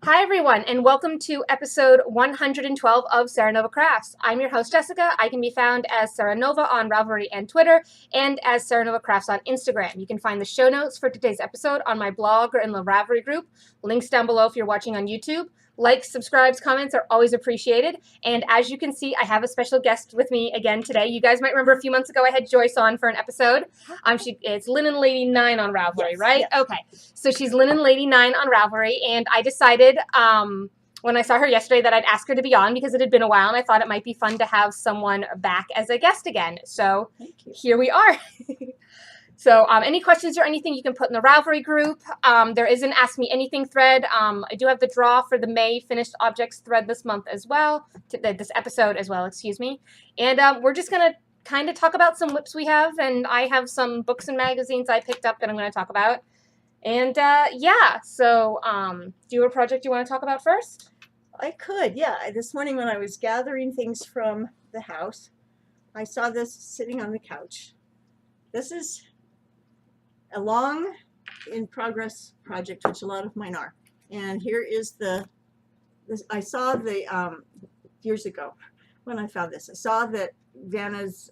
Hi, everyone, and welcome to episode 112 of Serenova Crafts. I'm your host, Jessica. I can be found as Serenova on Ravelry and Twitter, and as Serenova Crafts on Instagram. You can find the show notes for today's episode on my blog or in the Ravelry group. Links down below if you're watching on YouTube. Likes, subscribes, comments are always appreciated. And as you can see, I have a special guest with me again today. You guys might remember a few months ago I had Joyce on for an episode. It's Linen Lady 9 on Ravelry, right? Yes. Okay. So she's Linen Lady 9 on Ravelry, and I decided when I saw her yesterday that I'd ask her to be on because it had been a while, and I thought it might be fun to have someone back as a guest again. So here we are. So any questions or anything you can put in the Ravelry group. There is an Ask Me Anything thread. I do have the draw for the May Finished Objects thread this month as well, this episode as well, excuse me. And we're just going to kind of talk about some whips we have, and I have some books and magazines I picked up that I'm going to talk about. And yeah, so do you have a project you want to talk about first? I could, yeah. This morning when I was gathering things from the house, I saw this sitting on the couch. This is a long in progress project, which a lot of mine are. And here is I saw the, years ago when I found this, I saw that Vanna's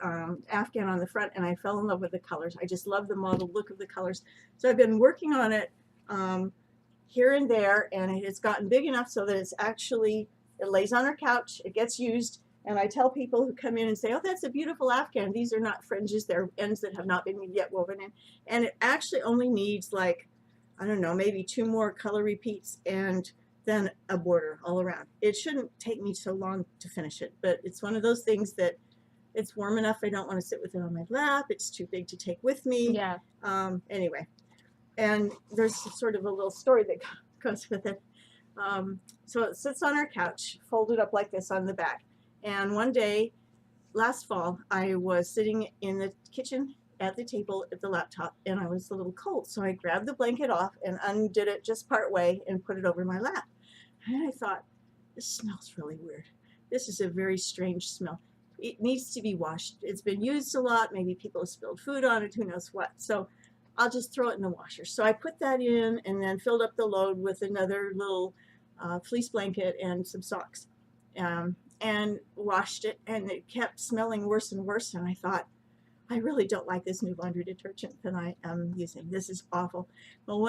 Afghan on the front, and I fell in love with the colors. I just love the model look of the colors. So I've been working on it here and there, and it's gotten big enough so that it lays on our couch, it gets used, and I tell people who come in and say, oh, that's a beautiful Afghan. These are not fringes, they're ends that have not been yet woven in. And it actually only needs, like, I don't know, maybe 2 more color repeats and then a border all around. It shouldn't take me so long to finish it, but it's one of those things that it's warm enough I don't want to sit with it on my lap. It's too big to take with me. Yeah. Anyway, and there's sort of a little story that goes with it. So it sits on our couch, folded up like this on the back. And one day, last fall, I was sitting in the kitchen at the table at the laptop, and I was a little cold. So I grabbed the blanket off and undid it just part way and put it over my lap. And I thought, this smells really weird. This is a very strange smell. It needs to be washed. It's been used a lot. Maybe people have spilled food on it, who knows what. So I'll just throw it in the washer. So I put that in and then filled up the load with another little fleece blanket and some socks. And washed it, and it kept smelling worse and worse, and I thought, I really don't like this new laundry detergent that I am using. This is awful. Well,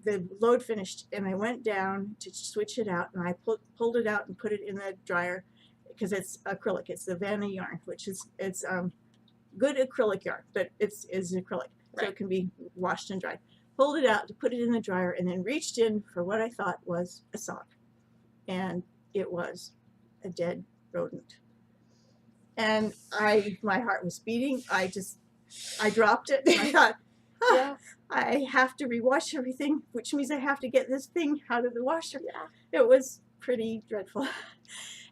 the load finished, and I went down to switch it out, and I pulled it out and put it in the dryer, because it's acrylic. It's the Vanna yarn, which is good acrylic yarn, but it's acrylic, so it can be washed and dried. Pulled it out to put it in the dryer, and then reached in for what I thought was a sock. And it was a dead rodent. And my heart was beating. I dropped it, and I thought, I have to rewash everything, which means I have to get this thing out of the washer. Yeah. It was pretty dreadful.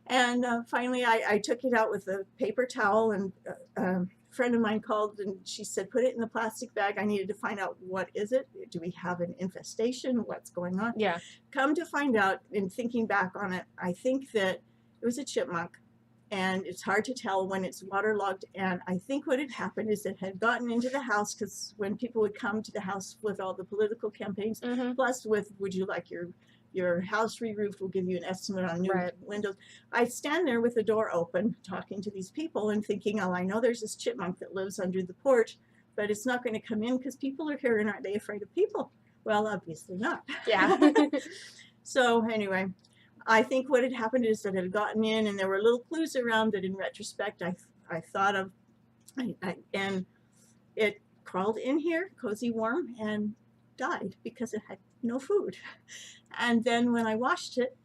And finally, I took it out with a paper towel, and a friend of mine called, and she said, put it in the plastic bag. I needed to find out, what is it? Do we have an infestation? What's going on? Yeah. Come to find out, in thinking back on it, I think that it was a chipmunk, and it's hard to tell when it's waterlogged. And I think what had happened is it had gotten into the house, because when people would come to the house with all the political campaigns, plus with, would you like your house re-roofed, will give you an estimate on new windows. I stand there with the door open, talking to these people and thinking, oh, I know there's this chipmunk that lives under the porch, but it's not going to come in because people are here, and aren't they afraid of people? Well, obviously not. Yeah. So anyway, I think what had happened is that it had gotten in, and there were little clues around that in retrospect I thought of, and it crawled in here, cozy warm, and died because it had no food. And then when I washed it,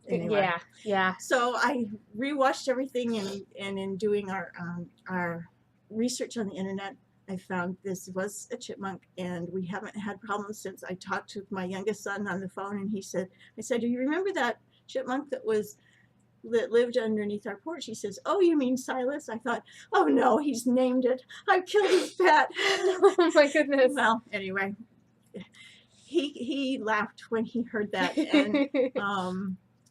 anyway. Yeah. So I rewashed everything, and in doing our research on the internet, I found this was a chipmunk, and we haven't had problems since. I talked to my youngest son on the phone, and I said, do you remember that chipmunk that lived underneath our porch? He says, oh, you mean Silas? I thought, oh no, he's named it. I've killed his pet. Oh my goodness. Well, anyway, he laughed when he heard that, and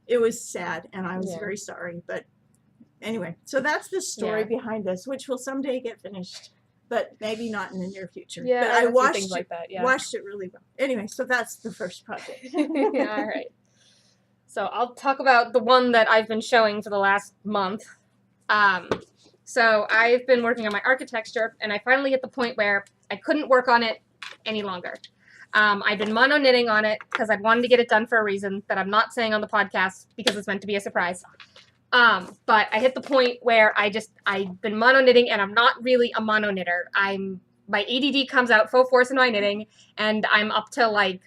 it was sad, and I was very sorry. But anyway, so that's the story behind this, which will someday get finished. but maybe not in the near future. Yeah, but I I see things like that. Yeah. washed it really well. Anyway, so that's the first project. Yeah, all right. So I'll talk about the one that I've been showing for the last month. So I've been working on my architecture, and I finally hit the point where I couldn't work on it any longer. I've been mono knitting on it because I'd wanted to get it done for a reason that I'm not saying on the podcast because it's meant to be a surprise. But I hit the point where I've been mono knitting, and I'm not really a mono knitter. My ADD comes out full force in my knitting, and I'm up to like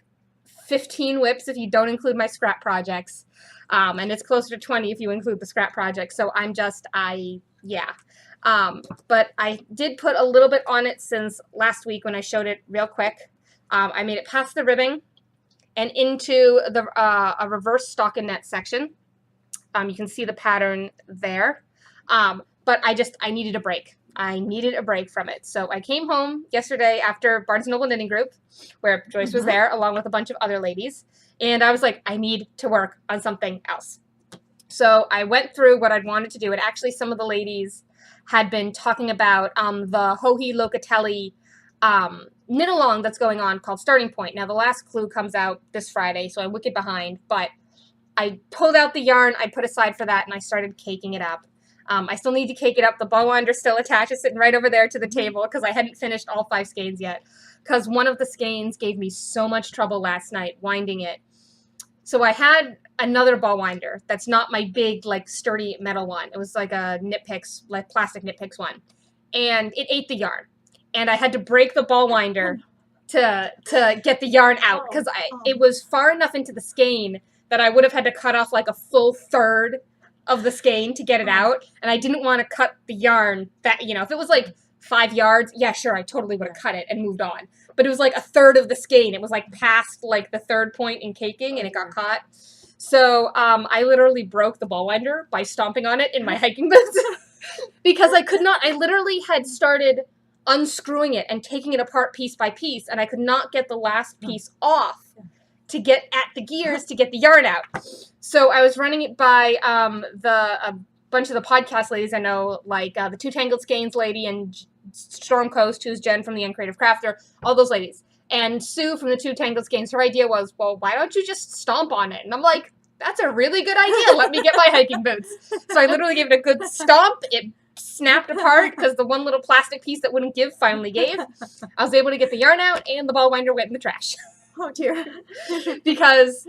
15 whips if you don't include my scrap projects. And it's closer to 20 if you include the scrap projects. So yeah. But I did put a little bit on it since last week when I showed it real quick. I made it past the ribbing and into a reverse stockinette section. You can see the pattern there. But I needed a break. I needed a break from it. So I came home yesterday after Barnes & Noble Knitting Group, where Joyce was there along with a bunch of other ladies. And I was like, I need to work on something else. So I went through what I'd wanted to do. And actually some of the ladies had been talking about the Joji Locatelli knit along that's going on called Starting Point. Now the last clue comes out this Friday, so I'm wicked behind. But I pulled out the yarn I put aside for that, and I started caking it up. I still need to cake it up. The bow winder's still attached. It's sitting right over there to the table because I hadn't finished all 5 skeins yet. Because one of the skeins gave me so much trouble last night winding it. So I had another ball winder that's not my big, like, sturdy metal one. It was like a Knit Picks, like plastic Knit Picks one. And it ate the yarn. And I had to break the ball winder to get the yarn out because it was far enough into the skein that I would have had to cut off like a full third of the skein to get it out, and I didn't want to cut the yarn that, if it was like 5 yards, yeah, sure, I totally would have cut it and moved on. But it was like a third of the skein. It was like past like the third point in caking, and it got caught. So I literally broke the ball winder by stomping on it in my hiking boots because I literally had started unscrewing it and taking it apart piece by piece, and I could not get the last piece off to get at the gears to get the yarn out. So I was running it by a bunch of the podcast ladies I know, like the Two Tangled Skeins lady and Storm Coast, who's Jen from the Uncreative Crafter, all those ladies. And Sue from the Two Tangled Skeins, her idea was, well, why don't you just stomp on it? And I'm like, that's a really good idea. Let me get my hiking boots. So I literally gave it a good stomp. It snapped apart because the one little plastic piece that wouldn't give finally gave. I was able to get the yarn out, and the ball winder went in the trash. Oh dear. Because,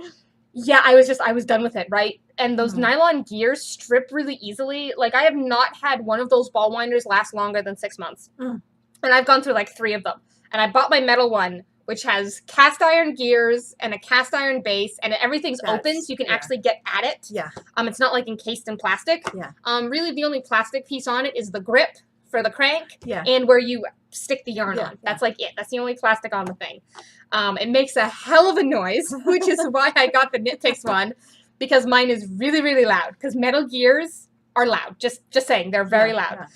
yeah, I was done with it, right? And those nylon gears strip really easily. Like, I have not had one of those ball winders last longer than 6 months. And I've gone through like 3 of them. And I bought my metal one, which has cast iron gears and a cast iron base, and everything's open, so you can actually get at it. Yeah. It's not like encased in plastic. Yeah. Really, the only plastic piece on it is the grip for the crank. Yeah. And where you stick the yarn on. That's like it. That's the only plastic on the thing. It makes a hell of a noise, which is why I got the Knit Picks one, because mine is really, really loud. Because metal gears are loud. Just saying, they're very loud.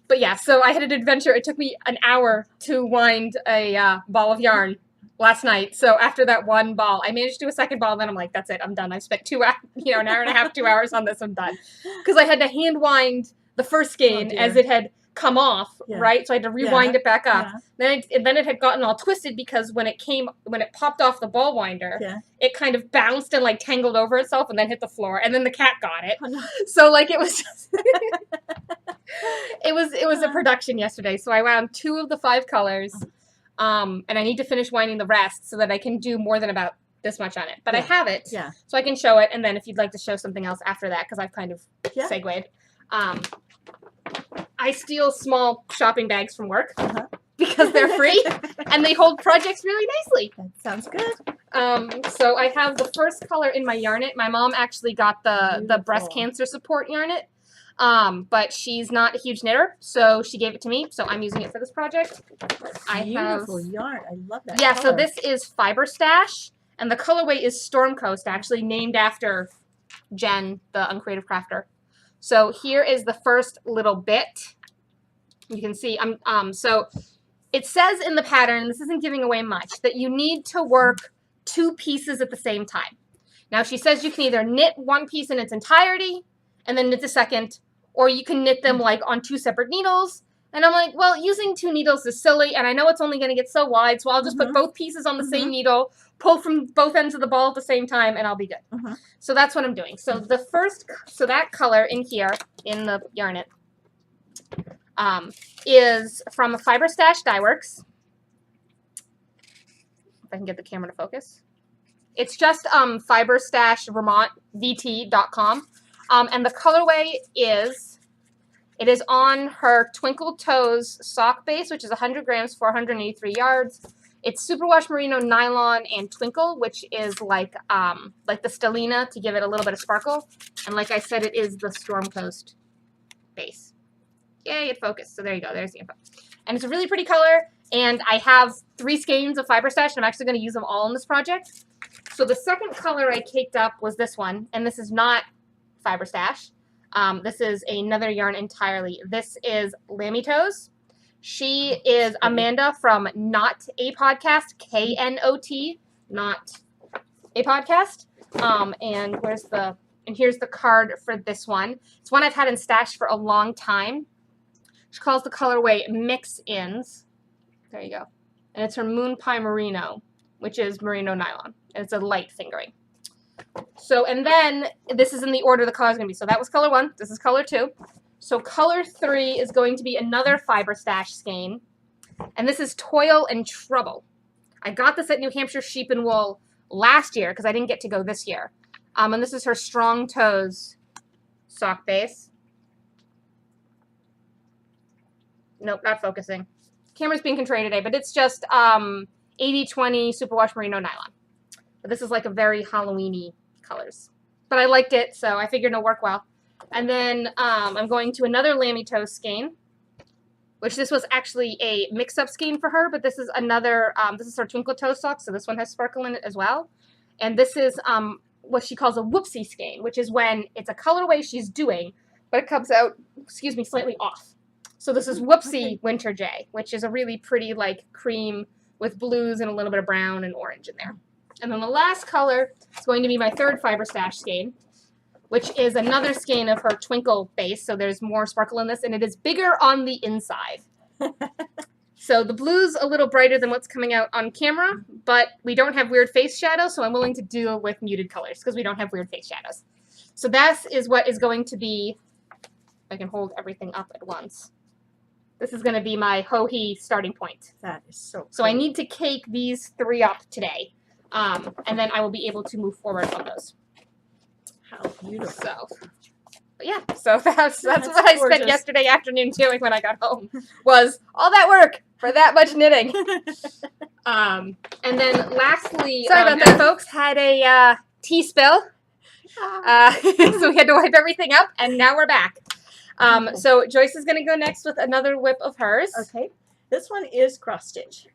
But yeah, so I had an adventure. It took me an hour to wind a ball of yarn last night. So after that one ball, I managed to do a second ball, and then I'm like, that's it, I'm done. I've spent 2 hours, an hour and a half, 2 hours on this, I'm done. Because I had to hand wind the first skein as it had come off, right? So I had to rewind it back up. Then it had gotten all twisted because when it popped off the ball winder, it kind of bounced and like tangled over itself and then hit the floor, and then the cat got it. Oh, no. So like it was just it was a production yesterday. So I wound 2 of the 5 colors, and I need to finish winding the rest so that I can do more than about this much on it. But I have it, so I can show it, and then if you'd like to show something else after that, because I've kind of segued. I steal small shopping bags from work because they're free and they hold projects really nicely. That sounds good. So I have the first color in my Yarn It. My mom actually got the breast cancer support Yarn It, but she's not a huge knitter, so she gave it to me. So I'm using it for this project. Beautiful yarn. I love that. Yeah, color. so this is Fiber Stash, and the colorway is Storm Coast, actually named after Jen, the Uncreative Crafter. So here is the first little bit. You can see, so it says in the pattern, this isn't giving away much, that you need to work 2 pieces at the same time. Now she says you can either knit one piece in its entirety and then knit the second, or you can knit them like on 2 separate needles And I'm like, well, using 2 needles is silly, and I know it's only going to get so wide, so I'll just put both pieces on the same needle, pull from both ends of the ball at the same time, and I'll be good. So that's what I'm doing. So that color in here, in the Yarnet, is from Fiber Stash Dye Works. If I can get the camera to focus. It's just fiberstashvermontvt.com. And the colorway is, it is on her Twinkle Toes sock base, which is 100 grams, 483 yards. It's superwash merino nylon and twinkle, which is like the stellina to give it a little bit of sparkle. And like I said, it is the Storm Coast base. Yay, it focused. So there you go. There's the info. And it's a really pretty color. And I have 3 skeins of Fiber Stash, and I'm actually going to use them all in this project. So the second color I caked up was this one, and this is not Fiber Stash. This is another yarn entirely. This is Lammy Toes. She is Amanda from Not a Podcast, KNOT, Not a Podcast. And here's the card for this one. It's one I've had in stash for a long time. She calls the colorway Mix Ins. There you go. And it's her Moon Pie Merino, which is merino nylon. And it's a light fingering. So, and then this is in the order the color is going to be. So that was color 1. This is color 2. So color 3 is going to be another Fiber Stash skein. And this is Toil and Trouble. I got this at New Hampshire Sheep and Wool last year because I didn't get to go this year. And this is her Strong Toes sock base. Nope, not focusing. Camera's being contrarian today, but it's just 80-20 superwash merino nylon. But this is like a very Halloween-y colors. But I liked it, so I figured it'll work well. And then I'm going to another Lammy Toes skein, which this was actually a mix-up skein for her, but this is another, this is her Twinkle Toe sock, so this one has sparkle in it as well. And this is what she calls a whoopsie skein, which is when it's a colorway she's doing, but it comes out, excuse me, slightly off. So this is Whoopsie Winter J, which is a really pretty like cream with blues and a little bit of brown and orange in there. And then the last color is going to be my third Fiber Stash skein, which is another skein of her Twinkle base. So there's more sparkle in this, and it is bigger on the inside. So the blue's a little brighter than what's coming out on camera, but we don't have weird face shadows, so I'm willing to deal with muted colors because we don't have weird face shadows. So that is what is going to be, if I can hold everything up at once. This is going to be my Ho-He starting point. That is so cool. So I need to cake these 3 up today, and then I will be able to move forward on those. How beautiful. So, but yeah, so that's what I spent yesterday afternoon doing when I got home, was all that work for that much knitting. And then lastly, sorry about that, folks, had a tea spill. So we had to wipe everything up, and now we're back. So Joyce is going to go next with another whip of hers. Okay. This one is cross stitch.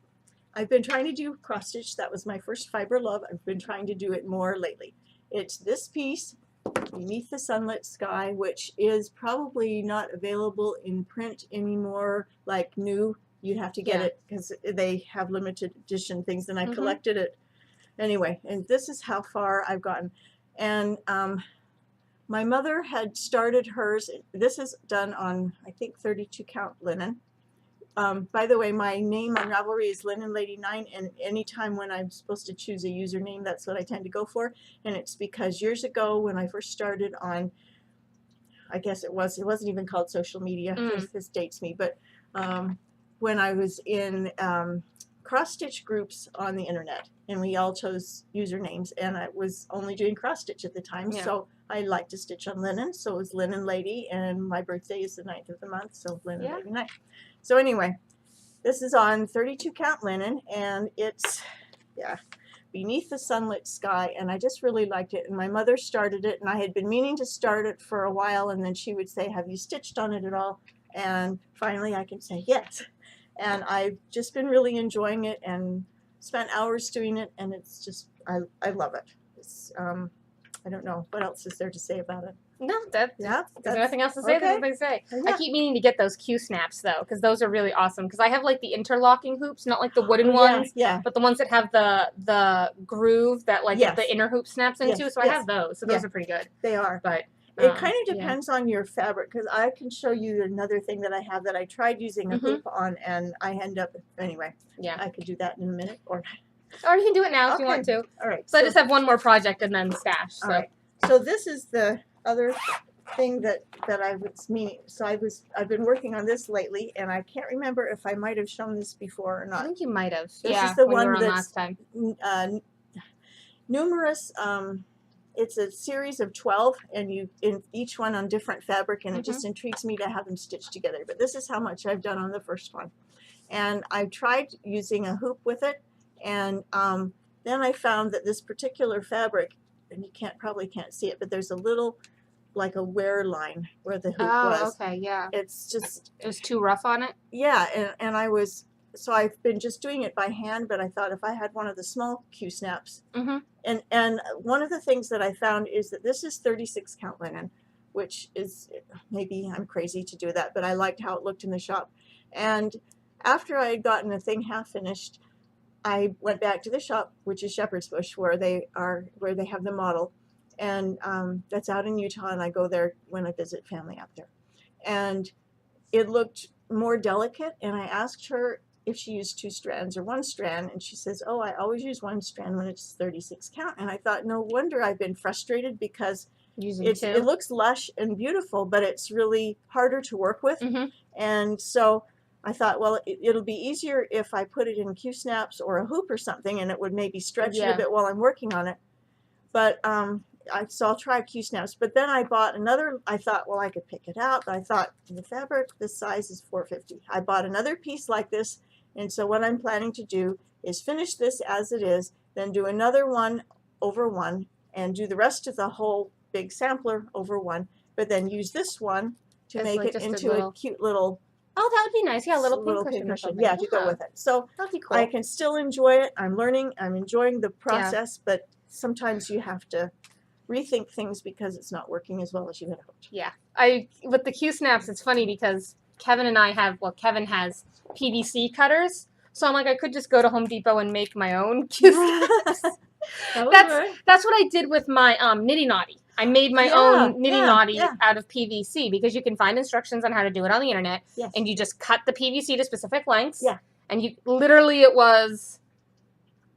I've been trying to do cross stitch. That was my first fiber love. I've been trying to do it more lately. It's this piece, Beneath the Sunlit Sky, which is probably not available in print anymore, like new. You'd have to get it because they have limited edition things, and I collected it anyway. And this is how far I've gotten. And my mother had started hers. This is done on, I think, 32 count linen. By the way, my name on Ravelry is Linen Lady 9, and anytime when I'm supposed to choose a username, that's what I tend to go for. And it's because years ago when I first started on, I guess it wasn't even called social media. This dates me, but when I was in cross-stitch groups on the internet, and we all chose usernames, and I was only doing cross-stitch at the time, so I like to stitch on linen, so it was Linen Lady, and my birthday is the 9th of the month, so Linen Lady 9. So anyway, this is on 32 count linen, and it's, Beneath the Sunlit Sky, and I just really liked it, and my mother started it, and I had been meaning to start it for a while, and then she would say, have you stitched on it at all? And finally I can say yes, and I've just been really enjoying it and spent hours doing it, and it's just, I love it. It's, I don't know, what else is there to say about it? No, there's nothing else to say. There's nothing to say. I keep meaning to get those Q snaps though, because those are really awesome. Because I have like the interlocking hoops, not like the wooden ones, but the ones that have the groove that like the inner hoop snaps into. So I have those. So those are pretty good. They are. But It kind of Yeah. depends on your fabric, because I can show you another thing that I have that I tried using a hoop on, and I end up, anyway, Yeah. I could do that in a minute. Or you can do it now if you Okay. want to. All right. So I just have one more project and then stash. So. All right. So this is the other thing that I was meaning. So I've been working on this lately, and I can't remember if I might have shown this before or I not. think you might have. This is Yeah, the when you were one on that's last time. Numerous. It's a series of 12, and in each one on different fabric, and it just intrigues me to have them stitched together. But this is how much I've done on the first one, and I've tried using a hoop with it, and then I found that this particular fabric, and you probably can't see it, but there's a little, like a wear line where the hoop was. Oh, okay, yeah. It's just, it was too rough on it. Yeah, and so I've been just doing it by hand, but I thought if I had one of the small Q snaps, and one of the things that I found is that this is 36 count linen, which is, maybe I'm crazy to do that, but I liked how it looked in the shop. And after I had gotten the thing half finished, I went back to the shop, which is Shepherd's Bush, where they have the model, and that's out in Utah, and I go there when I visit family out there. And it looked more delicate, and I asked her if she used 2 strands or 1 strand, and she says, oh, I always use 1 strand when it's 36 count. And I thought, no wonder I've been frustrated, because it looks lush and beautiful, but it's really harder to work with. And so I thought, well, it'll be easier if I put it in Q snaps or a hoop or something, and it would maybe stretch it a bit while I'm working on it. But so I'll try Q snaps. But then I bought another. I thought, well, I could pick it out, but I thought the fabric, this size is 450. I bought another piece like this, and so what I'm planning to do is finish this as it is, then do another one over 1, and do the rest of the whole big sampler over 1, but then use this one to make it into a cute little. Oh, that would be nice. Yeah, a little pincushion or something. Yeah, to go with it. So that'd be cool. I can still enjoy it. I'm learning. I'm enjoying the process, but sometimes you have to rethink things because it's not working as well as you had hoped. Yeah. With the Q snaps, it's funny because Kevin and I have, Kevin has PVC cutters. So I'm like, I could just go to Home Depot and make my own Q snaps. That's what I did with my Nitty Naughty. I made my own Nitty Naughty out of PVC, because you can find instructions on how to do it on the internet. And you just cut the PVC to specific lengths. And you literally, it was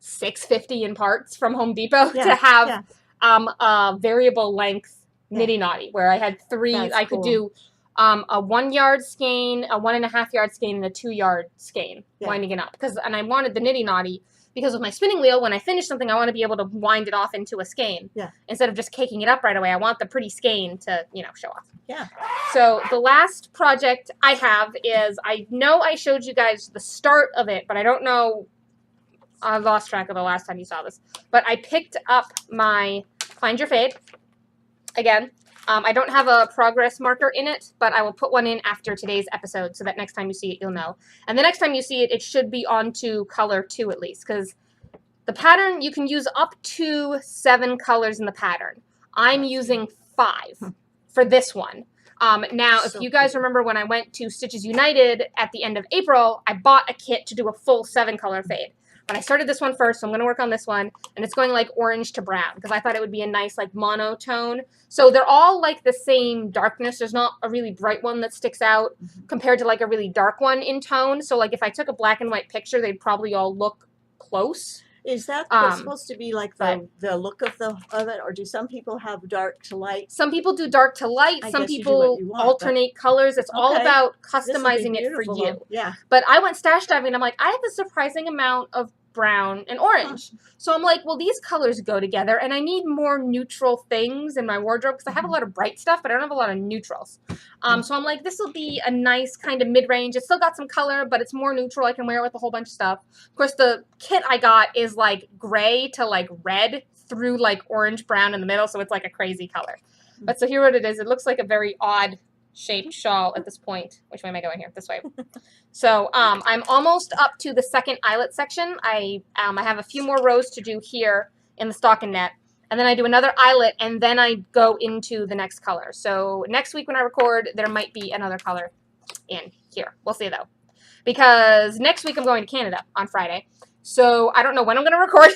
$6.50 in parts from Home Depot to have a variable length Nitty Naughty, where I had 3. I could do a 1 yard skein, a 1.5 yard skein, and a 2 yard skein winding it up. And I wanted the Nitty Naughty, because with my spinning wheel, when I finish something, I want to be able to wind it off into a skein. Instead of just caking it up right away, I want the pretty skein to, show off. So the last project I have is, I know I showed you guys the start of it, but I don't know, I lost track of the last time you saw this. But I picked up my Find Your Fade again. I don't have a progress marker in it, but I will put one in after today's episode so that next time you see it, you'll know. And the next time you see it, it should be onto color 2 at least, because the pattern, you can use up to 7 colors in the pattern. I'm using 5 for this one. Now, if you guys remember when I went to Stitches United at the end of April, I bought a kit to do a full 7-color fade. But I started this one first, so I'm going to work on this one. And it's going like orange to brown, because I thought it would be a nice like monotone. So they're all like the same darkness. There's not a really bright one that sticks out compared to like a really dark one in tone. So like if I took a black and white picture, they'd probably all look close. Is that supposed to be like the look of it, or do some people have dark to light? Some people do dark to light. Some people alternate colors. It's all about customizing it for you. But I went stash diving, and I'm like, I have a surprising amount of brown and orange. So I'm like, well, these colors go together, and I need more neutral things in my wardrobe, because I have a lot of bright stuff, but I don't have a lot of neutrals. So I'm like, this will be a nice kind of mid-range. It's still got some color, but it's more neutral. I can wear it with a whole bunch of stuff. Of course, the kit I got is like gray to like red through like orange brown in the middle, so it's like a crazy color. But so here what it is. It looks like a very odd shaped shawl at this point. Which way am I going here? This way. So I'm almost up to the second eyelet section. I have a few more rows to do here in the stockinette, and then I do another eyelet, and then I go into the next color. So next week when I record, there might be another color in here. We'll see though, because next week I'm going to Canada on Friday. So I don't know when I'm going to record,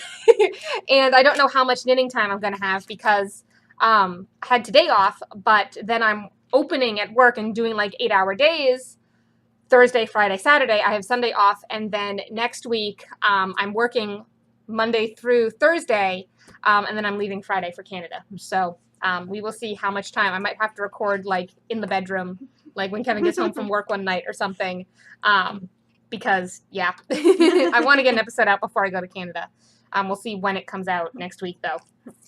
and I don't know how much knitting time I'm going to have, because I had today off, but then I'm opening at work and doing like 8-hour days. Thursday, Friday, Saturday. I have Sunday off, and then next week I'm working Monday through Thursday, and then I'm leaving Friday for Canada. So we will see how much time. I might have to record like in the bedroom, like when Kevin gets home from work one night or something, because yeah, I want to get an episode out before I go to Canada. We'll see when it comes out next week though.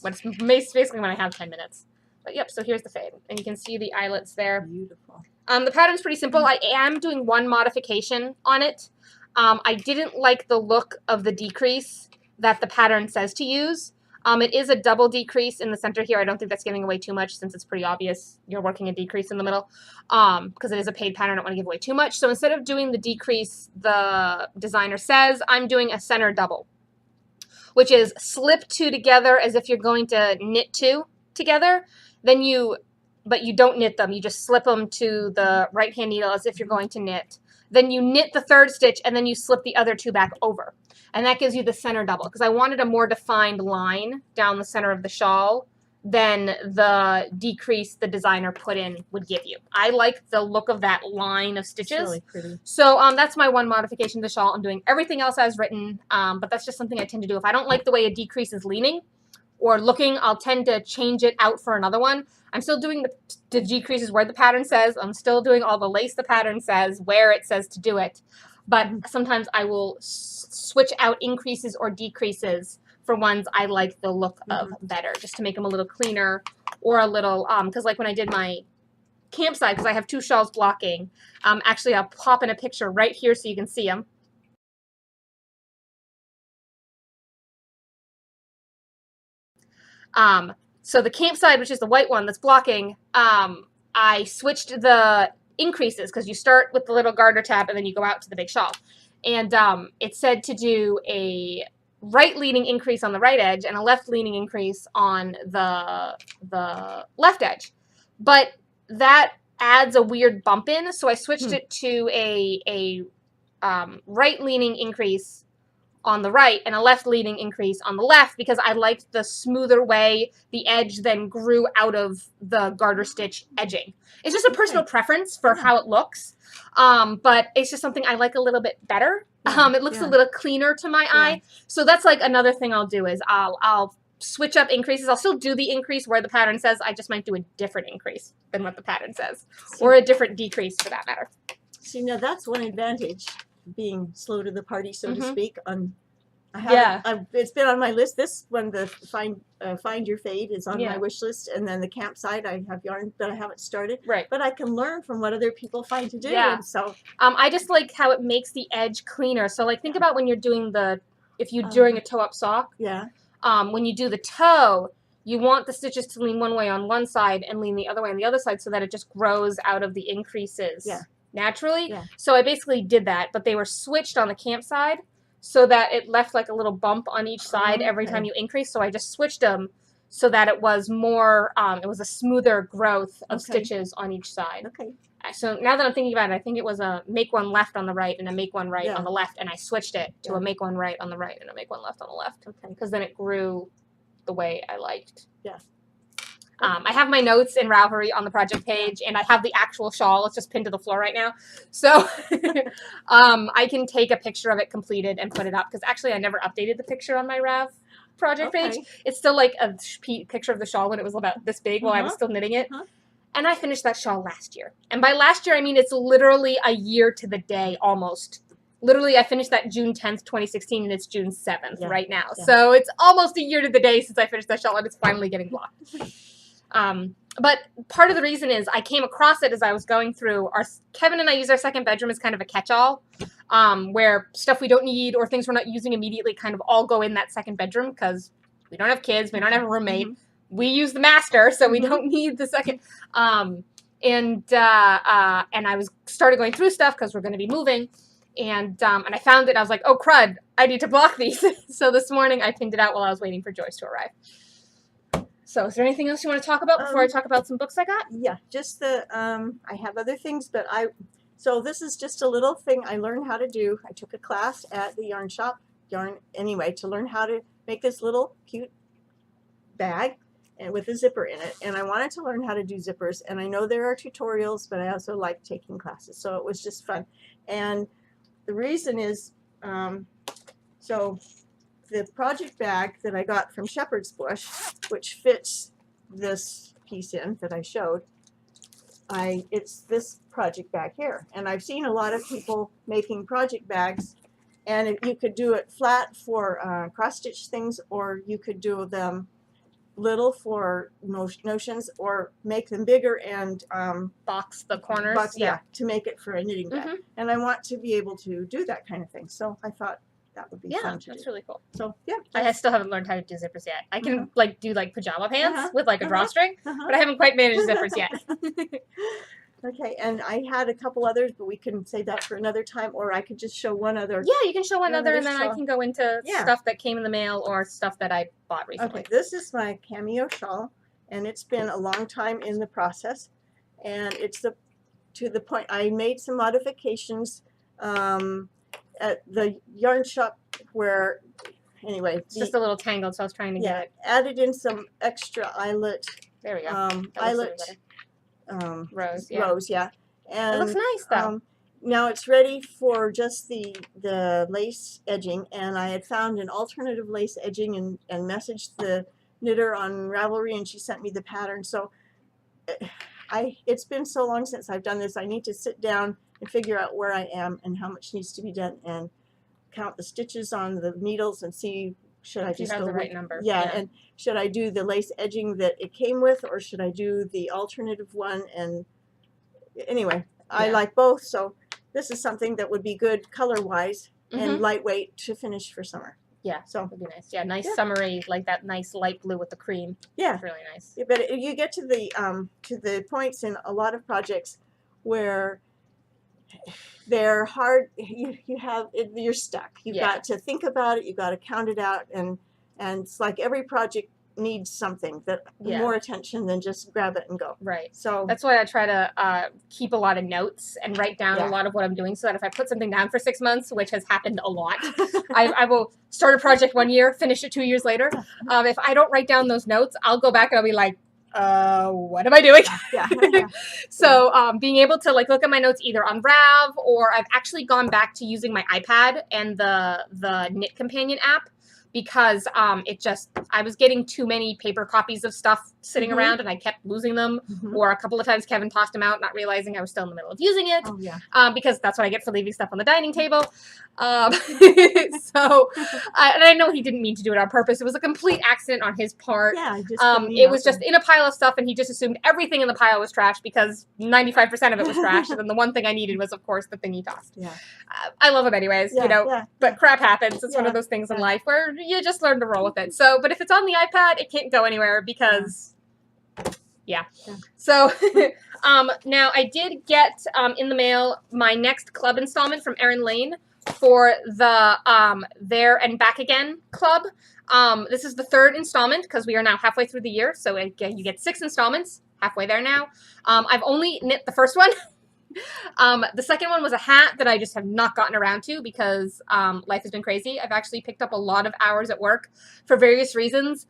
But it's basically when I have 10 minutes. But yep, so here's the fade, and you can see the eyelets there. Beautiful. The pattern's pretty simple. I am doing one modification on it. I didn't like the look of the decrease that the pattern says to use. It is a double decrease in the center here. I don't think that's giving away too much since it's pretty obvious you're working a decrease in the middle. Because it is a paid pattern, I don't want to give away too much. So instead of doing the decrease the designer says, I'm doing a center double, which is slip 2 together as if you're going to knit 2 together. But you don't knit them. You just slip them to the right-hand needle as if you're going to knit. Then you knit the 3rd stitch, and then you slip the other 2 back over. And that gives you the center double, because I wanted a more defined line down the center of the shawl than the decrease the designer put in would give you. I like the look of that line of stitches. It's really pretty. So that's my one modification to the shawl. I'm doing everything else as written, but that's just something I tend to do. If I don't like the way a decrease is leaning or looking, I'll tend to change it out for another one. I'm still doing the decreases where the pattern says. I'm still doing all the lace the pattern says, where it says to do it. But sometimes I will switch out increases or decreases for ones I like the look of better, just to make them a little cleaner or a little, because like when I did my campsite, because I have 2 shawls blocking, actually I'll pop in a picture right here so you can see them. So the campsite, which is the white one that's blocking, I switched the increases because you start with the little garter tab and then you go out to the big shawl. And it said to do a right leaning increase on the right edge and a left leaning increase on the left edge. But that adds a weird bump in, so I switched it to a right leaning increase on the right and a left leaning increase on the left, because I liked the smoother way the edge then grew out of the garter stitch edging. It's just a personal preference for how it looks, but it's just something I like a little bit better. It looks a little cleaner to my eye. So that's like another thing I'll do is I'll switch up increases. I'll still do the increase where the pattern says. I just might do a different increase than what the pattern says, or a different decrease for that matter. See, now that's one advantage, being slow to the party, so to speak. It's been on my list. This one, the Find Your Fade, is on my wish list, and then the campsite, I have yarn, but I haven't started. Right. But I can learn from what other people find to do. Yeah. And so I just like how it makes the edge cleaner. So like think about when you're doing during a toe up sock. Yeah. When you do the toe, you want the stitches to lean one way on one side and lean the other way on the other side, so that it just grows out of the increases naturally. Yeah. So I basically did that, but they were switched on the campsite so that it left like a little bump on each side every time you increase. So I just switched them so that it was more, it was a smoother growth of stitches on each side. Okay. So now that I'm thinking about it, I think it was a make one left on the right and a make one right on the left, and I switched it to a make one right on the right and a make one left on the left. Okay. Because then it grew the way I liked. Yeah. I have my notes in Ravelry on the project page, and I have the actual shawl. It's just pinned to the floor right now. So I can take a picture of it completed and put it up, because actually I never updated the picture on my Rav project page. It's still like a picture of the shawl when it was about this big while I was still knitting it. And I finished that shawl last year. And by last year, I mean it's literally a year to the day almost. Literally, I finished that June 10th, 2016, and it's June 7th right now. Yeah. So it's almost a year to the day since I finished that shawl, and it's finally getting blocked. But part of the reason is I came across it as I was going through Kevin and I use our second bedroom as kind of a catch-all, where stuff we don't need or things we're not using immediately kind of all go in that second bedroom, because we don't have kids, we don't have a roommate, we use the master, so we don't need the second. And I started going through stuff because we're going to be moving, and I found it. I was like, oh crud, I need to block these. So this morning I pinned it out while I was waiting for Joyce to arrive. So is there anything else you want to talk about before I talk about some books I got? Yeah, just I have other things, but so this is just a little thing I learned how to do. I took a class at the yarn shop, to learn how to make this little cute bag. and with a zipper in it. And I wanted to learn how to do zippers. And I know there are tutorials, but I also like taking classes. So it was just fun. And the reason is, so the project bag that I got from Shepherd's Bush, which fits this piece in that I showed, it's this project bag here. And I've seen a lot of people making project bags, and you could do it flat for cross-stitch things, or you could do them little for notions, or make them bigger and box the corners. to make it for a knitting bag. And I want to be able to do that kind of thing. So I thought that would be fun to do. That's really cool. So yeah, I still haven't learned how to do zippers yet. I can like do like pajama pants with like a drawstring, but I haven't quite managed zippers yet. Okay, and I had a couple others, but we can save that for another time, or I could just show one other. Yeah, you can show one other, and then I can go into stuff that came in the mail or stuff that I bought recently. Okay, this is my cameo shawl, and it's been a long time in the process, and it's to the point I made some modifications at the yarn shop where, anyway. It's just a little tangled, so I was trying to get it. Added in some extra eyelet. There we go. Eyelet. Rose, and it looks nice though. Now it's ready for just the lace edging, and I had found an alternative lace edging and messaged the knitter on Ravelry, and she sent me the pattern. So it's been so long since I've done this. I need to sit down and figure out where I am and how much needs to be done, and count the stitches on the needles and see, should I just go the right number? Yeah, and should I do the lace edging that it came with, or should I do the alternative one? And anyway, I like both, so this is something that would be good color-wise and lightweight to finish for summer. Yeah, so it would be nice. Yeah, nice summery, like that nice light blue with the cream. Yeah, it's really nice. Yeah, but you get to the points in a lot of projects where they're hard. You're stuck. You've got to think about it. You've got to count it out, and it's like every project needs something that more attention than just grab it and go. Right. So that's why I try to keep a lot of notes and write down a lot of what I'm doing, so that if I put something down for 6 months, which has happened a lot, I will start a project 1 year, finish it 2 years later. If I don't write down those notes, I'll go back and I'll be like, what am I doing? So being able to like look at my notes either on Rav, or I've actually gone back to using my iPad and the Knit Companion app, because I was getting too many paper copies of stuff sitting around, and I kept losing them, or a couple of times Kevin tossed them out, not realizing I was still in the middle of using it. Because that's what I get for leaving stuff on the dining table. And I know he didn't mean to do it on purpose. It was a complete accident on his part. It was just in a pile of stuff, and he just assumed everything in the pile was trash, because 95% of it was trash, and then the one thing I needed was, of course, the thing he tossed. I love him anyways, but crap happens. It's one of those things in life where you just learn to roll with it. So, but if it's on the iPad, it can't go anywhere, because So now I did get in the mail my next club installment from Erin Lane for the There and Back Again club. This is the 3rd installment, because we are now halfway through the year. So again, you get 6 installments, halfway there now. I've only knit the first one. The second one was a hat that I just have not gotten around to, because life has been crazy. I've actually picked up a lot of hours at work for various reasons,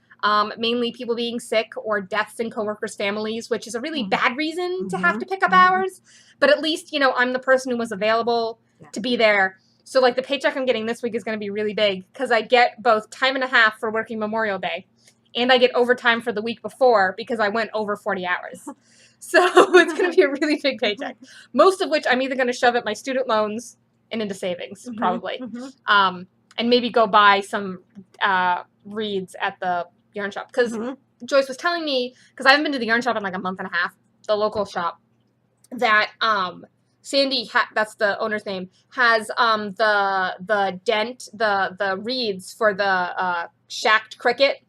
mainly people being sick or deaths in coworkers' families, which is a really bad reason to have to pick up hours. But at least, I'm the person who was available to be there. So like the paycheck I'm getting this week is going to be really big, because I get both time and a half for working Memorial Day, and I get overtime for the week before because I went over 40 hours. So it's going to be a really big paycheck, most of which I'm either going to shove at my student loans and into savings, probably, and maybe go buy some reeds at the yarn shop. Because Joyce was telling me, because I haven't been to the yarn shop in like a month and a half, the local shop, that Sandy, that's the owner's name, has the reeds for the shacked cricket,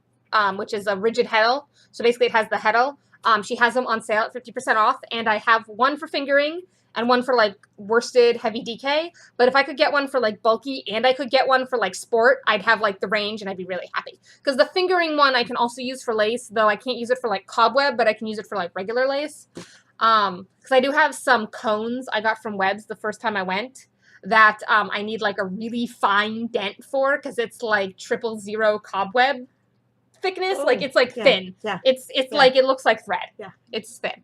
which is a rigid heddle. So basically it has the heddle. She has them on sale at 50% off, and I have one for fingering and one for like worsted heavy DK. But if I could get one for like bulky and I could get one for like sport, I'd have like the range, and I'd be really happy. Because the fingering one I can also use for lace, though I can't use it for like cobweb, but I can use it for like regular lace. Because I do have some cones I got from Webb's the first time I went that I need like a really fine dent for, because it's like 000 cobweb. thickness. Oh, Like it's like yeah, thin. yeah, It's yeah. like it looks like thread. Yeah. It's thin.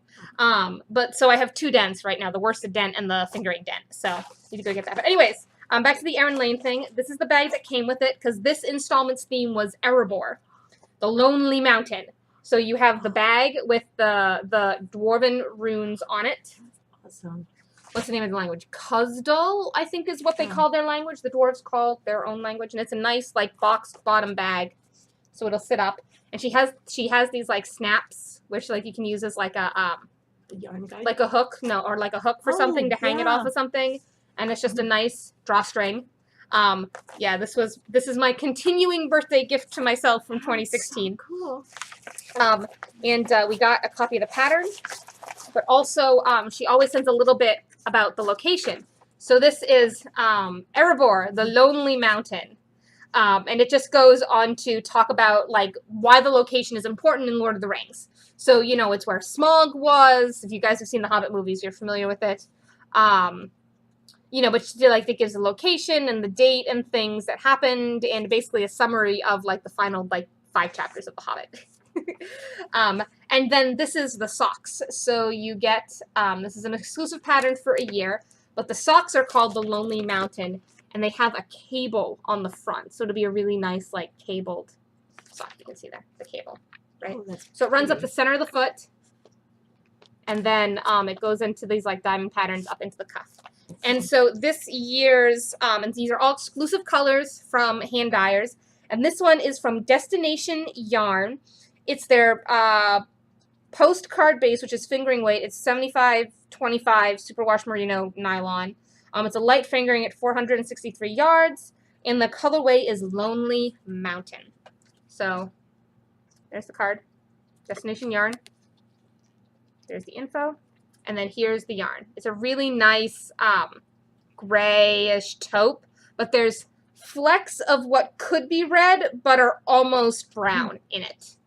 But so I have 2 dents right now, the worsted dent and the fingering dent. So need to go get that. But anyways, back to the Erin Lane thing. This is the bag that came with it because this installment's theme was Erebor, the Lonely Mountain. So you have the bag with the dwarven runes on it. Awesome. What's the name of the language? Kuzdal, I think is what they call their language. The dwarves call their own language, and it's a nice like boxed bottom bag, so it'll sit up. And she has these like snaps, which like you can use as like a yarn guide? like a hook, or like a hook for something to hang it yeah. off of something, and it's just a nice drawstring. Yeah, this is my continuing birthday gift to myself from 2016. So cool. And we got a copy of the pattern, but also she always sends a little bit about the location. So this is Erebor, the Lonely Mountain. And it just goes on to talk about like why the location is important in Lord of the Rings. So, you know, it's where Smaug was. If you guys have seen the Hobbit movies, you're familiar with it. You know, but still, like, it gives the location and the date and things that happened, and basically a summary of like the final like 5 chapters of the Hobbit. And then this is the socks. So you get this is an exclusive pattern for a year, but the socks are called the Lonely Mountain, and they have a cable on the front. So it'll be a really nice like cabled sock. You can see there the cable, right? Oh, So it runs up the center of the foot, and then it goes into these like diamond patterns up into the cuff. And so this year's, and these are all exclusive colors from Hand Dyers, and this one is from Destination Yarn. It's their postcard base, which is fingering weight. It's 75-25 superwash merino nylon. It's a light fingering at 463 yards, and the colorway is Lonely Mountain. So there's the card, Destination Yarn. There's the info, and then here's the yarn. It's a really nice grayish taupe, but there's flecks of what could be red, but are almost brown in it.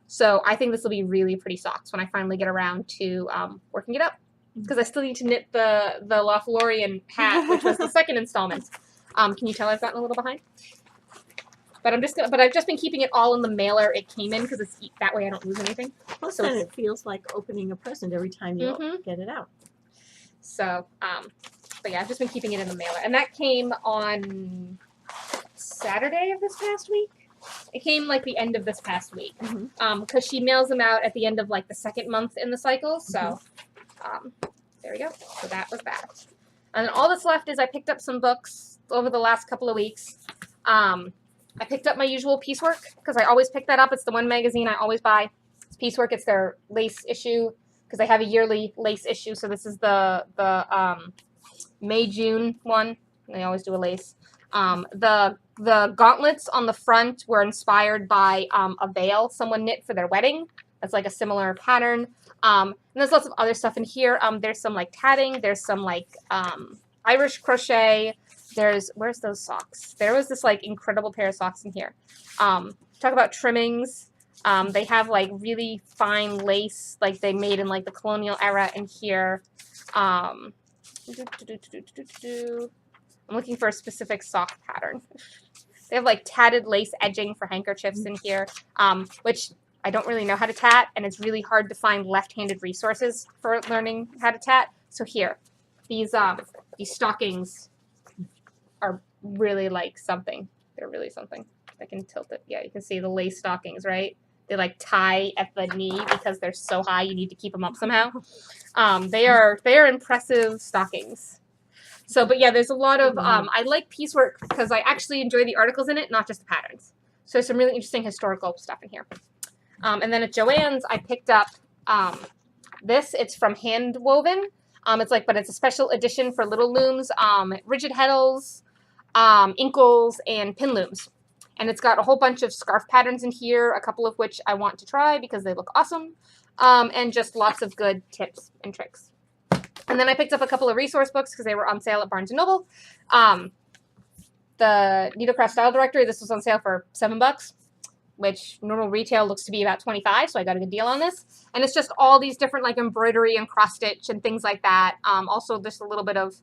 So I think this will be really pretty socks when I finally get around to working it up, because I still need to knit the Lothlorien hat, which was the second installment. Can you tell I've gotten a little behind? But I've just been keeping it all in the mailer it came in, because it's that way I don't lose anything. Plus, So then it feels like opening a present every time you get it out. So, but yeah, I've just been keeping it in the mailer, and that came on Saturday of this past week. It came like the end of this past week, because she mails them out at the end of like the 2nd month in the cycle. So, there we go. So that was that. And then all that's left is I picked up some books over the last couple of weeks. I picked up my usual Piecework, because I always pick that up. It's the one magazine I always buy. It's Piecework. It's their lace issue, because they have a yearly lace issue. So this is the May-June one. They always do a lace. The gauntlets on the front were inspired by a veil someone knit for their wedding. That's like a similar pattern. And there's lots of other stuff in here. There's some like tatting. There's some like Irish crochet. Where's those socks? There was this like incredible pair of socks in here. Talk about trimmings. They have like really fine lace, like they made in like the colonial era in here. I'm looking for a specific sock pattern. They have like tatted lace edging for handkerchiefs in here, which I don't really know how to tat, and it's really hard to find left-handed resources for learning how to tat. So here, these stockings are really like something. They're really something. I can tilt it. Yeah, you can see the lace stockings, right? They like tie at the knee because they're so high. You need to keep them up somehow. They are impressive stockings. So, but yeah, there's a lot of, I like Piecework because I actually enjoy the articles in it, not just the patterns. So there's some really interesting historical stuff in here. And then at Joann's, I picked up this. It's from Hand Woven. But it's a special edition for little looms, rigid heddles, inkles, and pin looms. And it's got a whole bunch of scarf patterns in here, a couple of which I want to try because they look awesome, and just lots of good tips and tricks. And then I picked up a couple of resource books because they were on sale at Barnes & Noble. The Needlecraft Style Directory, this was on sale for $7, which normal retail looks to be about $25, so I got a good deal on this. And it's just all these different like embroidery and cross-stitch and things like that. Also, just a little bit of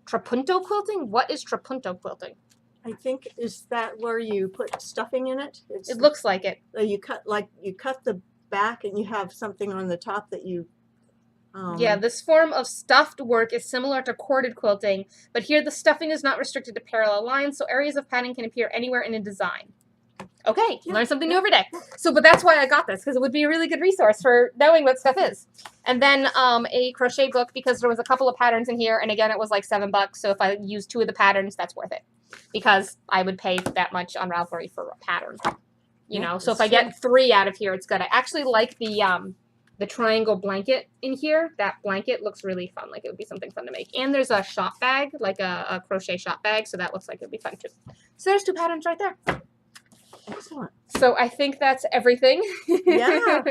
trapunto quilting. What is trapunto quilting? I think, is that where you put stuffing in it? It looks like it. You cut the back and you have something on the top that you. Yeah, this form of stuffed work is similar to corded quilting, but here the stuffing is not restricted to parallel lines, so areas of padding can appear anywhere in a design. Okay, learn something new every day. So, but that's why I got this, because it would be a really good resource for knowing what stuff is. And then a crochet book, because there was a couple of patterns in here, and again, it was like $7, so if I use 2 of the patterns, that's worth it. Because I would pay that much on Ravelry for a pattern. You know, so if I get 3 out of here, it's good. I actually like the triangle blanket in here. That blanket looks really fun, like it would be something fun to make. And there's a shop bag, like a crochet shop bag, so that looks like it would be fun too. So there's 2 patterns right there. Excellent. So I think that's everything. Yeah.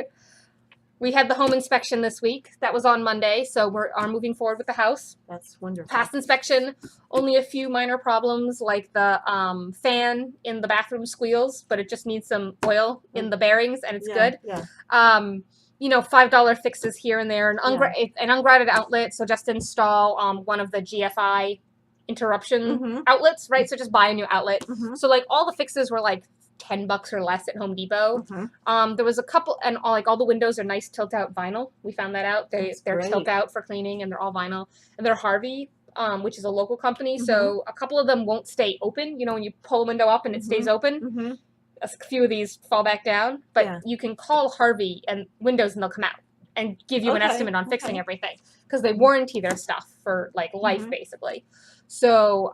We had the home inspection this week. That was on Monday, so we are moving forward with the house. That's wonderful. Past inspection, only a few minor problems, like the fan in the bathroom squeals, but it just needs some oil in the bearings, and it's good. Yeah. You know, $5 fixes here and there, an ungrounded outlet, so just install one of the GFI interruption outlets, right? So just buy a new outlet. So like all the fixes were like $10 or less at Home Depot. There was a couple, and all the windows are nice tilt out vinyl. We found that out. They're tilt out for cleaning, and they're all vinyl. And they're Harvey, which is a local company. So a couple of them won't stay open. You know, when you pull a window up and it stays open. A few of these fall back down, but you can call Harvey and Windows, and they'll come out and give you an estimate on fixing everything, because they warranty their stuff for like life basically. So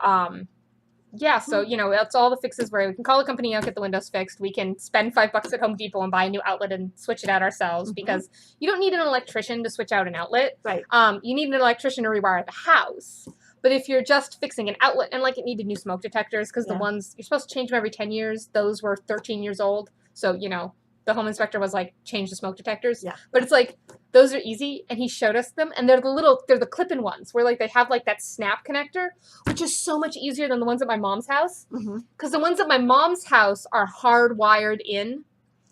yeah, so you know, that's all the fixes where we can call a company out, get the windows fixed. We can spend $5 at Home Depot and buy a new outlet and switch it out ourselves, because you don't need an electrician to switch out an outlet. Right. You need an electrician to rewire the house. But if you're just fixing an outlet, and like it needed new smoke detectors, because the ones, you're supposed to change them every 10 years. Those were 13 years old. So, you know, the home inspector was like, change the smoke detectors. Yeah. But it's like, those are easy. And he showed us them. And they're the clip-in ones where like they have like that snap connector, which is so much easier than the ones at my mom's house. Because the ones at my mom's house are hardwired in.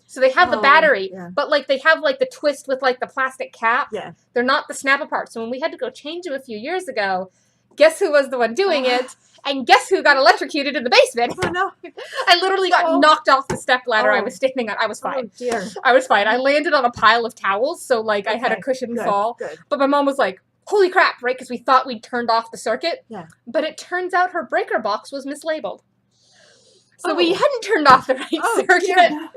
So they have the battery, but like they have like the twist with like the plastic cap. Yeah. They're not the snap apart. So when we had to go change them a few years ago, guess who was the one doing it? And guess who got electrocuted in the basement? Oh, no. I literally got knocked off the step ladder I was standing on. I was fine. Oh, dear. I was fine. I landed on a pile of towels, so like I had a cushioned fall. Good. But my mom was like, holy crap, right? Because we thought we'd turned off the circuit. Yeah. But it turns out her breaker box was mislabeled. So we hadn't turned off the right circuit. Dear.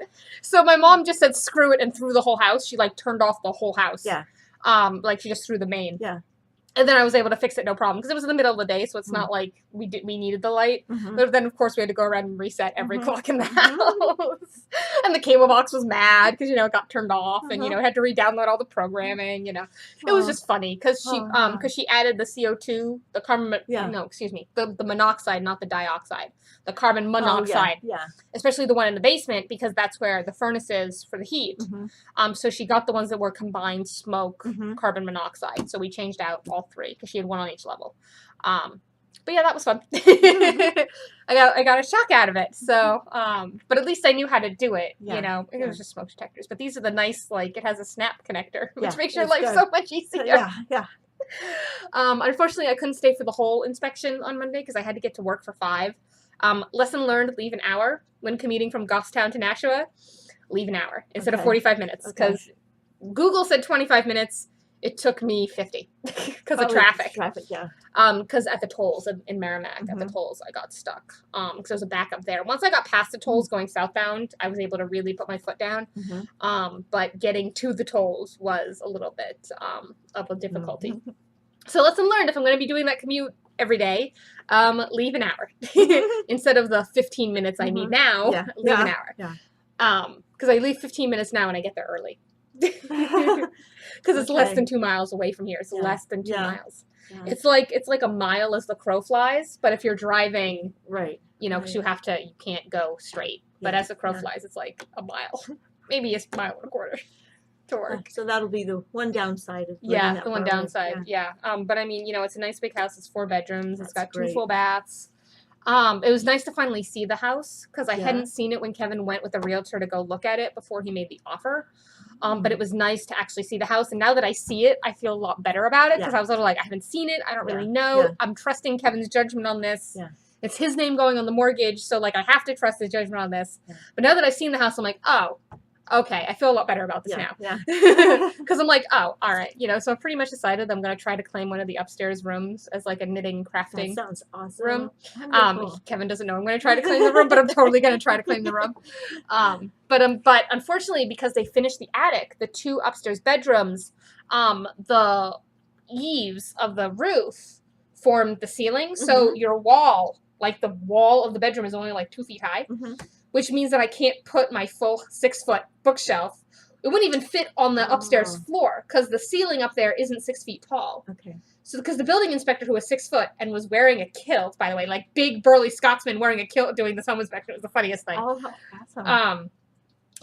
So my mom just said, screw it, and threw the whole house. She like turned off the whole house. Yeah. Like she just threw the main. Yeah. And then I was able to fix it, no problem, because it was in the middle of the day, so it's not like we needed the light. But then, of course, we had to go around and reset every clock in the house. And the cable box was mad because, you know, it got turned off, and, you know, had to re-download all the programming, you know. It was just funny because she added the CO2, the carbon, no, excuse me, the monoxide, not the dioxide, the carbon monoxide, especially the one in the basement, because that's where the furnace is for the heat. So she got the ones that were combined smoke, carbon monoxide. So we changed out all 3 because she had 1 on each level. But yeah, that was fun. I got a shock out of it. So, but at least I knew how to do it. You know, it was just smoke detectors. But these are the nice, like, it has a snap connector, which makes your life so much easier. Unfortunately, I couldn't stay for the whole inspection on Monday because I had to get to work for 5. Lesson learned: leave an hour when commuting from Goffstown to Nashua. Leave an hour instead of 45 minutes because Google said 25 minutes. It took me 50 because of traffic. Because at the tolls in Merrimack, at the tolls, I got stuck. Because there was a backup there. Once I got past the tolls going southbound, I was able to really put my foot down. But getting to the tolls was a little bit of a difficulty. So lesson learned: if I'm going to be doing that commute every day, leave an hour instead of the 15 minutes I need now. Leave an hour. Because I leave 15 minutes now and I get there early. Because it's less than 2 miles away from here. It's less than 2 miles. It's like a mile as the crow flies, but if you're driving, you know, because you can't go straight. But as the crow flies, it's like a mile, maybe a mile and a quarter to work. So that'll be the one downside of the one downside. But I mean, you know, it's a nice big house. It's 4 bedrooms. It's got 2 full baths. It was nice to finally see the house because I hadn't seen it when Kevin went with a realtor to go look at it before he made the offer. But it was nice to actually see the house. And now that I see it, I feel a lot better about it because I was a little like, I haven't seen it. I don't really know. I'm trusting Kevin's judgment on this. It's his name going on the mortgage, so like I have to trust his judgment on this. Yeah. But now that I've seen the house, I'm like, oh, okay, I feel a lot better about this now. Yeah. Because I'm like, oh, all right, so I've pretty much decided I'm gonna try to claim one of the upstairs rooms as like a knitting crafting That sounds awesome. room. Wonderful. Kevin doesn't know I'm gonna try to claim the room, but I'm totally gonna try to claim the room. But unfortunately, because they finished the attic, the 2 upstairs bedrooms, the eaves of the roof formed the ceiling, so your wall, like the wall of the bedroom, is only like 2 feet high, which means that I can't put my full 6-foot bookshelf. It wouldn't even fit on the upstairs floor because the ceiling up there isn't 6 feet tall. Okay. So because the building inspector, who was 6 foot and was wearing a kilt, by the way, like big burly Scotsman wearing a kilt doing the home inspection, it was the funniest thing. Oh, awesome.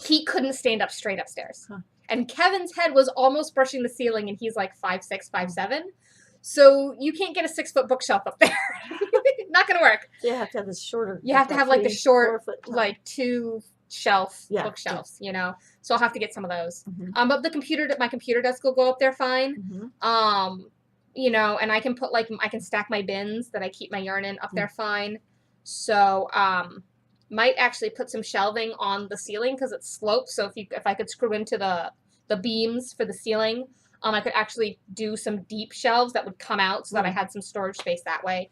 He couldn't stand up straight upstairs. And Kevin's head was almost brushing the ceiling, and he's like 5'6", 5'7". So you can't get a 6-foot bookshelf up there. Not going to work. So you have to have this shorter. You have to have like the short, 4 foot like 2 bookshelves, So I'll have to get some of those. But my computer desk will go up there fine. And I can put I can stack my bins that I keep my yarn in up there fine. So might actually put some shelving on the ceiling because it's sloped. So if I could screw into the beams for the ceiling, I could actually do some deep shelves that would come out so that I had some storage space that way.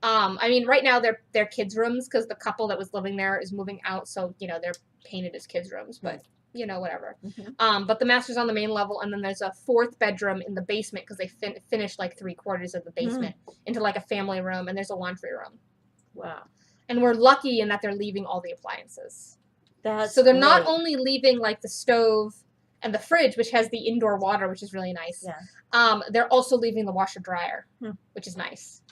I mean, right now they're kids' rooms because the couple that was living there is moving out, so they're painted as kids' rooms, but whatever. But the master's on the main level, and then there's a 4th bedroom in the basement because they finished like 3/4 of the basement into like a family room, and there's a laundry room. Wow. And we're lucky in that they're leaving all the appliances. So they're not only leaving like the stove and the fridge, which has the indoor water, which is really nice. Yeah. They're also leaving the washer dryer, which is nice.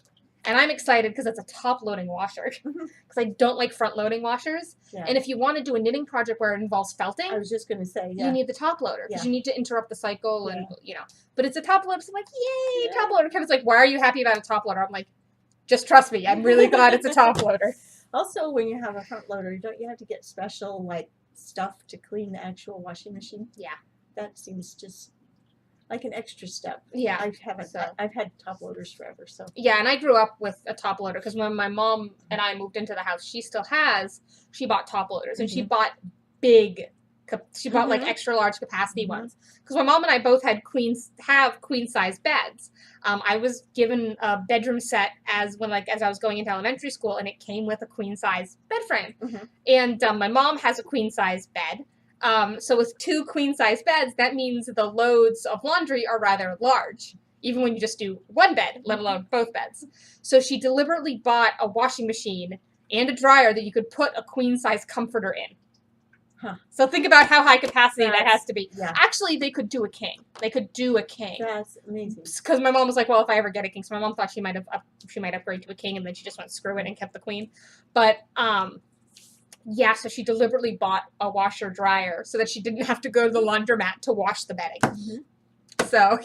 And I'm excited because it's a top-loading washer. Because I don't like front-loading washers. Yeah. And if you want to do a knitting project where it involves felting, I was just going to say, you need the top loader because you need to interrupt the cycle and But it's a top loader, so I'm like, yay, top loader. Kevin's like, why are you happy about a top loader? I'm like, just trust me. I'm really glad it's a top loader. Also, when you have a front loader, don't you have to get special stuff to clean the actual washing machine? Yeah. That seems just like an extra step. Yeah. I've had top loaders forever, so. Yeah, and I grew up with a top loader because when my mom and I moved into the house, she bought top loaders, and she bought like extra large capacity ones. Because my mom and I both had queen size beds. I was given a bedroom set as I was going into elementary school, and it came with a queen size bed frame. And my mom has a queen size bed. So with 2 queen size beds, that means the loads of laundry are rather large, even when you just do one bed, let alone both beds. So she deliberately bought a washing machine and a dryer that you could put a queen size comforter in. So think about how high capacity that has to be. Yeah. Actually, they could do a king. That's amazing. Because my mom was like, well, if I ever get a king. So my mom thought she might upgrade to a king, and then she just went screw it and kept the queen. But yeah, so she deliberately bought a washer dryer so that she didn't have to go to the laundromat to wash the bedding. So,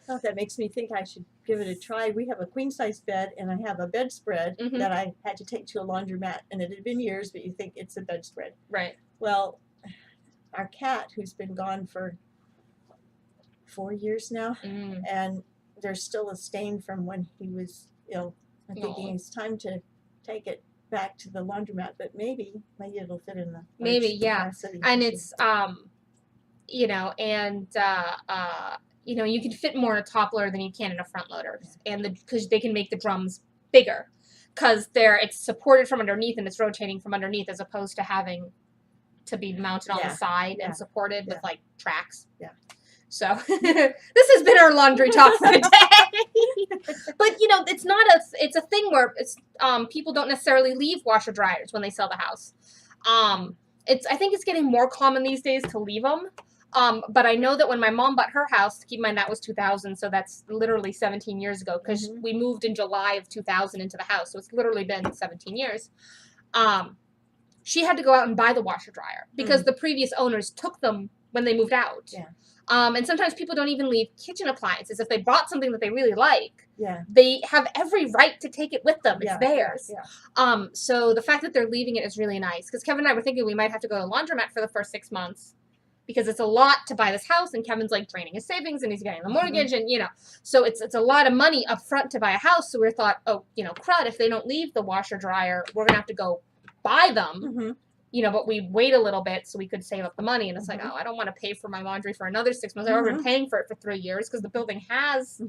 Oh, that makes me think I should give it a try. We have a queen-size bed, and I have a bedspread that I had to take to a laundromat, and it had been years, but you think it's a bedspread. Right. Well, our cat, who's been gone for 4 years now, and there's still a stain from when he was ill. I'm thinking it's time to take it back to the laundromat, but maybe it'll fit in the capacity. And it's you can fit more in a top loader than you can in a front loader, and because they can make the drums bigger because it's supported from underneath and it's rotating from underneath as opposed to having to be mounted on the side and supported with tracks. Yeah. So this has been our laundry talk for the day. But it's a thing where people don't necessarily leave washer dryers when they sell the house. I think it's getting more common these days to leave them. But I know that when my mom bought her house, keep in mind that was 2000, so that's literally 17 years ago because we moved in July of 2000 into the house, so it's literally been 17 years. She had to go out and buy the washer dryer because the previous owners took them when they moved out. Yeah. And sometimes people don't even leave kitchen appliances. If they bought something that they really like, they have every right to take it with them. It's theirs. Yeah. So the fact that they're leaving it is really nice. Because Kevin and I were thinking we might have to go to the laundromat for the first 6 months because it's a lot to buy this house, and Kevin's like draining his savings, and he's getting the mortgage, and so it's a lot of money up front to buy a house. So we thought, oh, crud, if they don't leave the washer dryer, we're gonna have to go buy them. But we wait a little bit so we could save up the money, and it's like, oh, I don't want to pay for my laundry for another 6 months. I've already been paying for it for 3 years because the building has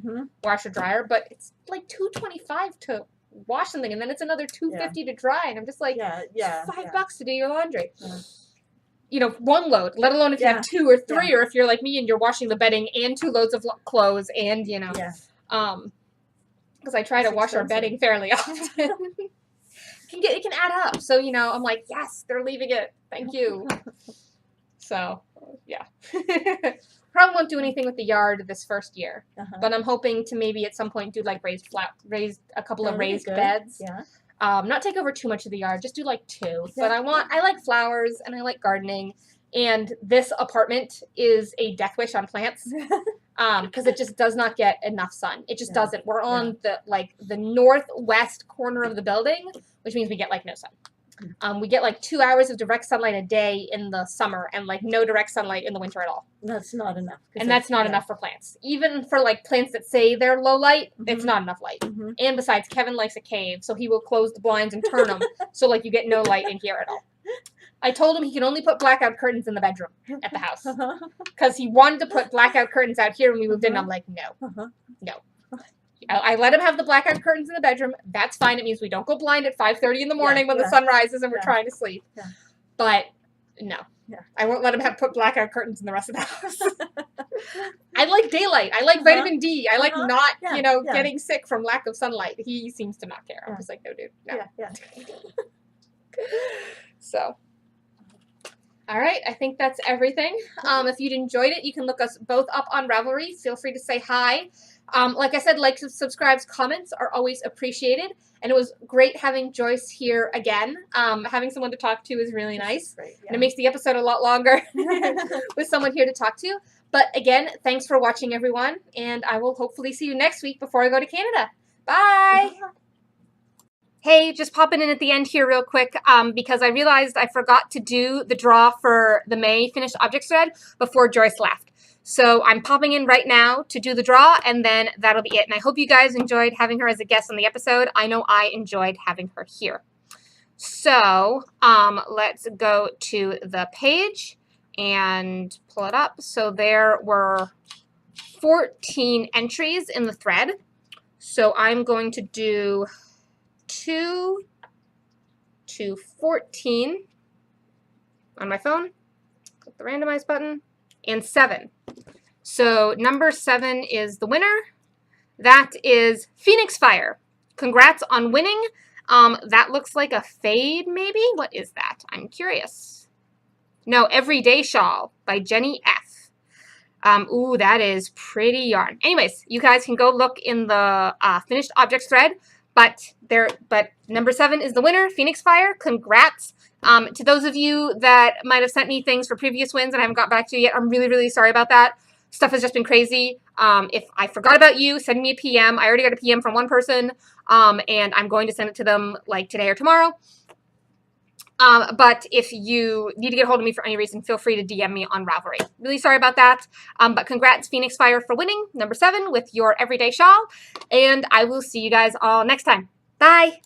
washer dryer, but it's like $225 to wash something, and then it's another $250 to dry, and I'm just like, $5 to do your laundry. One load, let alone if you have 2 or 3, or if you're like me and you're washing the bedding and 2 loads of clothes, and because I try to wash our bedding fairly often. It can add up. So, I'm like, yes, they're leaving it. Thank you. So, yeah. Probably won't do anything with the yard this first year. But I'm hoping to maybe at some point do like raised a couple of raised beds. Not take over too much of the yard, just do like 2. But I like flowers and I like gardening. And this apartment is a death wish on plants. Because it just does not get enough sun. It just doesn't. We're on the northwest corner of the building, which means we get like no sun. We get like 2 hours of direct sunlight a day in the summer, and like no direct sunlight in the winter at all. That's not enough. And that's not enough for plants. Even for like plants that say they're low light, it's not enough light. And besides, Kevin likes a cave, so he will close the blinds and turn them so like you get no light in here at all. I told him he can only put blackout curtains in the bedroom at the house because he wanted to put blackout curtains out here when we moved in. I'm like, no. I let him have the blackout curtains in the bedroom. That's fine. It means we don't go blind at 5:30 in the morning when the sun rises and we're trying to sleep. But no, I won't let him put blackout curtains in the rest of the house. I like daylight. I like vitamin D. I like not, getting sick from lack of sunlight. He seems to not care. I'm just like, no, dude. No. So. All right, I think that's everything. If you'd enjoyed it, you can look us both up on Ravelry. Feel free to say hi. Like I said, likes, subscribes, comments are always appreciated. And it was great having Joyce here again. Having someone to talk to is really nice. Great, and it makes the episode a lot longer with someone here to talk to. But again, thanks for watching, everyone. And I will hopefully see you next week before I go to Canada. Bye! Hey, just popping in at the end here real quick because I realized I forgot to do the draw for the May finished objects thread before Joyce left. So I'm popping in right now to do the draw, and then that'll be it. And I hope you guys enjoyed having her as a guest on the episode. I know I enjoyed having her here. So let's go to the page and pull it up. So there were 14 entries in the thread. So I'm going to do 2 to 14 on my phone, click the randomize button, and 7. So number 7 is the winner. That is Phoenix Fire. Congrats on winning. That looks like a fade, maybe? What is that? I'm curious. No, Everyday Shawl by Jenny F. Ooh, that is pretty yarn. Anyways, you guys can go look in the finished objects thread. But number 7 is the winner, Phoenix Fire. Congrats. To those of you that might have sent me things for previous wins and I haven't got back to you yet, I'm really, really sorry about that. Stuff has just been crazy. If I forgot about you, send me a PM. I already got a PM from one person, and I'm going to send it to them like today or tomorrow. But if you need to get a hold of me for any reason, feel free to DM me on Ravelry. Really sorry about that. But congrats, Phoenix Fire, for winning number 7 with your Everyday Shawl. And I will see you guys all next time. Bye.